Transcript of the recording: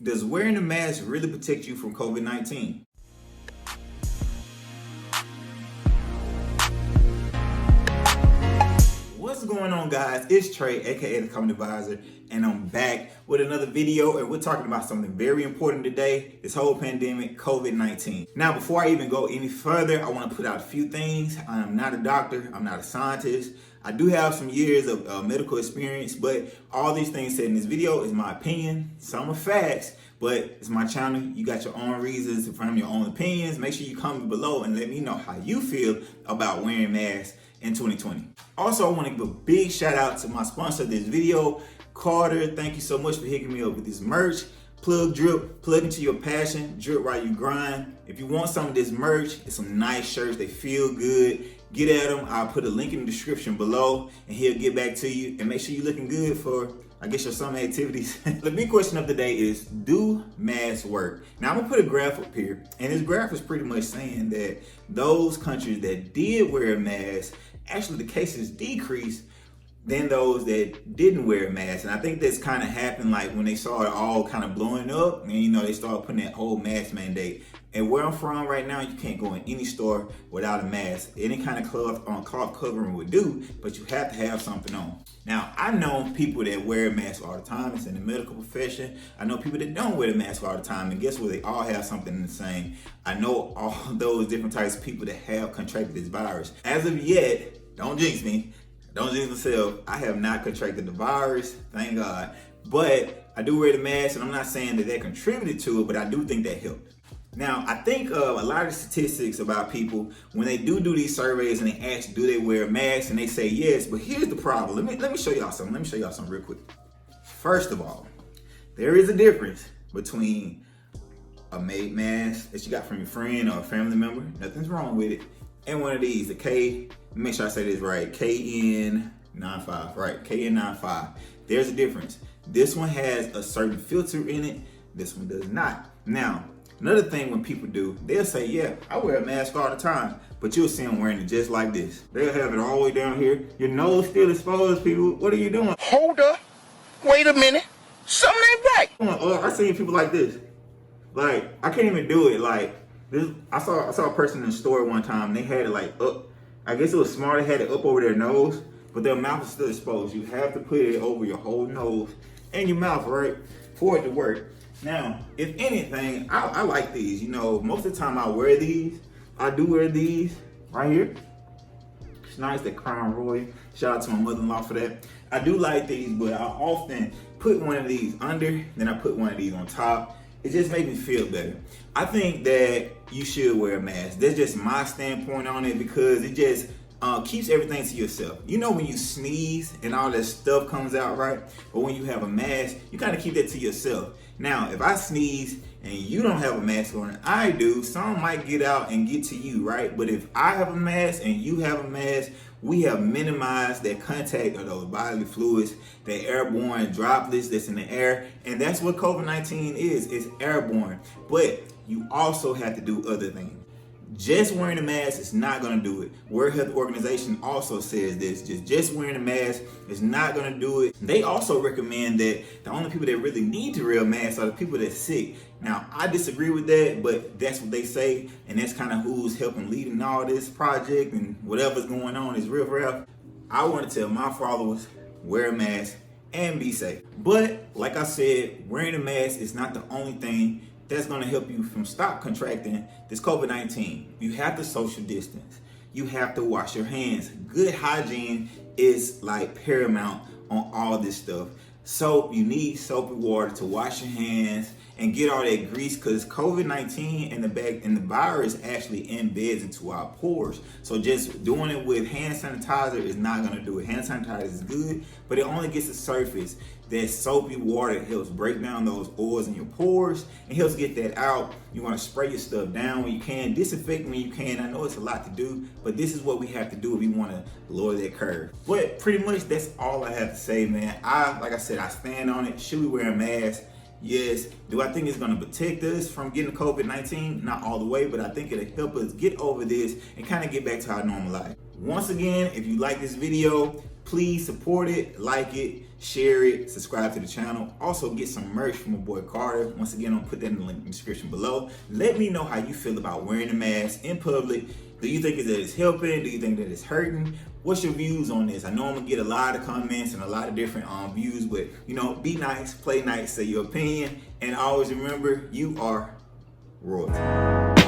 Does wearing a mask really protect you from COVID-19? What's going on, guys? It's Trey, aka the Company Advisor, and I'm back with another video, and we're talking about something very important today, this whole pandemic, COVID-19. Now, before I even go any further, I want to put out a few things. I am not a doctor, I'm not a scientist. I do have some years of medical experience, but all these things said in this video is my opinion. Some are facts, but it's my channel. You got your own reasons to frame your own opinions. Make sure you comment below and let me know how you feel about wearing masks in 2020. Also, I want to give a big shout out to my sponsor of this video, Carter. Thank you so much for hooking me up with this merch. Plug drip, plug into your passion, drip while you grind. If you want some of this merch, it's some nice shirts, they feel good. Get at them. I'll put a link in the description below and he'll get back to you. And make sure you're looking good for, I guess, your summer activities. The big question of the day is, do masks work? Now, I'm gonna put a graph up here, and this graph is pretty much saying that those countries that did wear a mask, actually the cases decreased than those that didn't wear a mask. And I think that's kind of happened like when they saw it all kind of blowing up, and they started putting that whole mask mandate. And where I'm from right now, you can't go in any store without a mask. Any kind of cloth covering would do, but you have to have something on. Now, I know people that wear a mask all the time. It's in the medical profession. I know people that don't wear a mask all the time, and guess what? They all have something the same. I know all those different types of people that have contracted this virus. As of yet, don't jinx me. Don't jinx myself. I have not contracted the virus, thank God. But I do wear the mask, and I'm not saying that contributed to it, but I do think that helped. Now, I think a lot of the statistics about people, when they do these surveys and they ask, do they wear a mask? And they say yes, but here's the problem. Let me show y'all something. Let me show y'all something real quick. First of all, there is a difference between a made mask that you got from your friend or a family member, nothing's wrong with it, and one of these, the make sure I say this right, KN95, right? KN95. There's a difference. This one has a certain filter in it. This one does not. Now, another thing when people do, they'll say, yeah, I wear a mask all the time, but you'll see them wearing it just like this. They'll have it all the way down here. Your nose still exposed, people. What are you doing? Hold up. Wait a minute. Something ain't right. I seen people like this. Like, I can't even do it. Like, this. I saw a person in the store one time. They had it like up. I guess it was smart. They had it up over their nose, but their mouth is still exposed. You have to put it over your whole nose and your mouth, right, for it to work. Now, if anything, I like these. Most of the time I wear these. I do wear these right here. It's nice, that Crown Royal. Shout out to my mother-in-law for that. I do like these, but I often put one of these under, then I put one of these on top. It just makes me feel better. I think that you should wear a mask. That's just my standpoint on it, because it just keeps everything to yourself. When you sneeze and all that stuff comes out, right? But when you have a mask, you kind of keep that to yourself. Now, if I sneeze and you don't have a mask on, I do, some might get out and get to you, right? But if I have a mask and you have a mask, we have minimized that contact of those bodily fluids, the airborne droplets that's in the air. And that's what COVID-19 is. It's airborne. But you also have to do other things. Just wearing a mask is not going to do it. World Health Organization also says this. Just wearing a mask is not going to do it. They also recommend that the only people that really need to wear a mask are the people that's sick. Now, I disagree with that, but that's what they say, and that's kind of who's helping leading all this project, and whatever's going on is real rough. I want to tell my followers, wear a mask and be safe. But like I said, wearing a mask is not the only thing that's going to help you from stop contracting this COVID-19. You have to social distance. You have to wash your hands. Good hygiene is like paramount on all this stuff. Soap, you need soap and water to wash your hands and get all that grease, because COVID-19 and the virus actually embeds into our pores. So just doing it with hand sanitizer is not gonna do it. Hand sanitizer is good, but it only gets the surface. That soapy water helps break down those oils in your pores and helps get that out. You wanna spray your stuff down when you can, disinfect when you can. I know it's a lot to do, but this is what we have to do if we wanna lower that curve. But pretty much that's all I have to say, man. Like I said, I stand on it. Should we wear a mask? Yes. Do I think it's going to protect us from getting COVID-19? Not all the way, but I think it'll help us get over this and kind of get back to our normal life. Once again, if you like this video, Please support it, like it, share it, subscribe to the channel. Also get some merch from my boy Carter. Once again, I'll put that in the link in the description below. Let me know how you feel about wearing a mask in public. Do you think that it's helping? Do you think that it's hurting? What's your views on this? I know I'm gonna get a lot of comments and a lot of different views, but you know, be nice, play nice, say your opinion, and always remember, you are royalty.